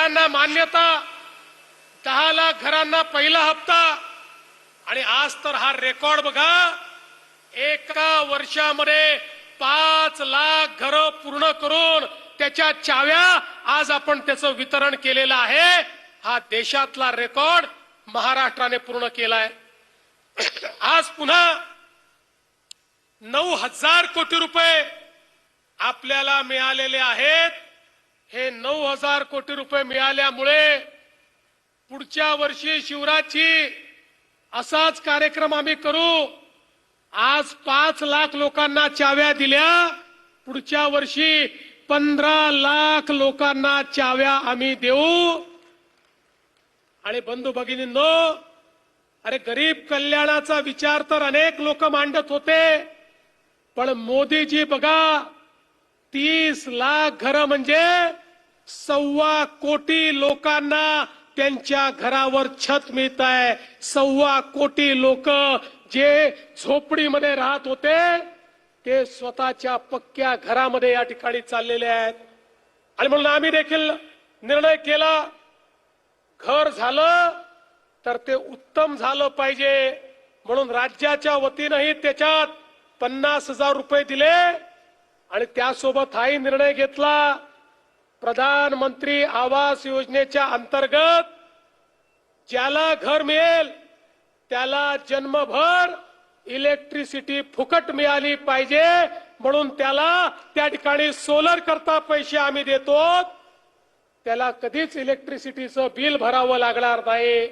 घरांना मान्यता, 10 लाख घरांना पहिला हप्ता, आणि आज तर हा रेकॉर्ड बघा, एका वर्षामध्ये 5 लाख घरं पूर्ण करून त्याच्या चाव्या आज आपण त्याचं वितरण केलेलं आहे. हा देशातला रेकॉर्ड महाराष्ट्राने पूर्ण केलाय. आज पुन्हा 9,000 कोटी रुपये आपल्याला मिळालेले आहेत. हे 9,000 कोटी रुपये मिळाल्यामुळे पुढच्या वर्षी शिवराजची असाच कार्यक्रम आम्ही करू. आज 5 लाख लोकांना चाव्या दिल्या, पुढच्या वर्षी 15 लाख लोकांना चाव्या आम्ही देऊ. आणि बंधू भगिनींनो, अरे गरीब कल्याणाचा विचार तर अनेक लोक मांडत होते, पण मोदीजी बघा 30 लाख घरं म्हणजे 1.25 कोटी लोकांना त्यांच्या घरावर छत मिळत आहे. 1.25 कोटी लोक जे झोपडीमध्ये राहत होते ते स्वतःच्या पक्क्या घरामध्ये या ठिकाणी चाललेले आहेत. आणि म्हणून आम्ही देखील निर्णय केला, घर झालं तर ते उत्तम झालं पाहिजे, म्हणून राज्याच्या वतीनंही त्याच्यात 50,000 रुपये दिले. आणि त्यासोबत हाही निर्णय घेतला, प्रधानमंत्री आवास योजनेच्या अंतर्गत ज्याला घर मिळेल त्याला जन्मभर इलेक्ट्रिसिटी फुकट मिळाली पाहिजे, म्हणून त्याला त्या ठिकाणी सोलर करता पैसे आम्ही देतो. त्याला कधीच इलेक्ट्रिसिटीचं बिल भरावं लागणार नाही.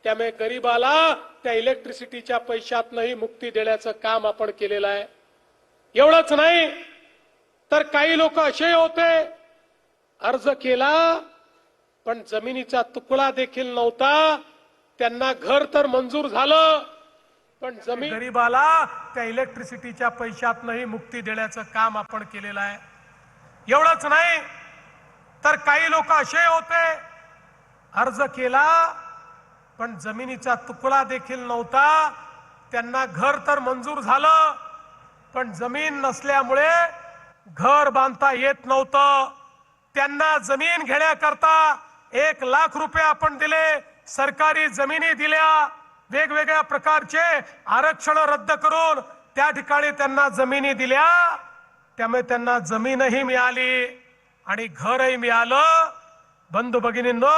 त्यामुळे गरीबाला त्या इलेक्ट्रिसिटीच्या पैशातनंही मुक्ती देण्याचं काम आपण केलेलं आहे. एवढंच नाही तर काही लोक असे होते, अर्ज केला पण जमिनीचा तुकडा देखील नव्हता, त्यांना घर तर मंजूर झालं पण जमीन, गरीबाला त्या इलेक्ट्रिसिटीच्या पैशातनंही मुक्ती देण्याचं काम आपण केलेलं आहे. एवढंच नाही तर काही लोक असे होते, अर्ज केला पण जमिनीचा तुकडा देखील नव्हता, त्यांना घर तर मंजूर झालं पण जमीन नसल्यामुळे घर बांधता येत नव्हतं. त्यांना जमीन घेण्याकरता 1 लाख रुपये आपण दिले, सरकारी जमिनी दिल्या, वेगवेगळ्या प्रकारचे आरक्षण रद्द करून त्या ठिकाणी त्यांना जमिनी दिल्या. त्यामुळे त्यांना जमीनही मिळाली आणि घरही मिळालं. बंधू भगिनींनो,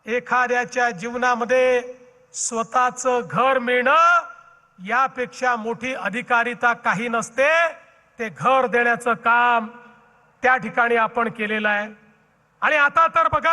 एखाद्याच्या जीवनामध्ये स्वतःचं घर मिळणं यापेक्षा मोठी अधिकारिता काही नसते. ते घर देण्याचं काम त्या ठिकाणी आपण केलेलं आहे. आणि आता तर बघा,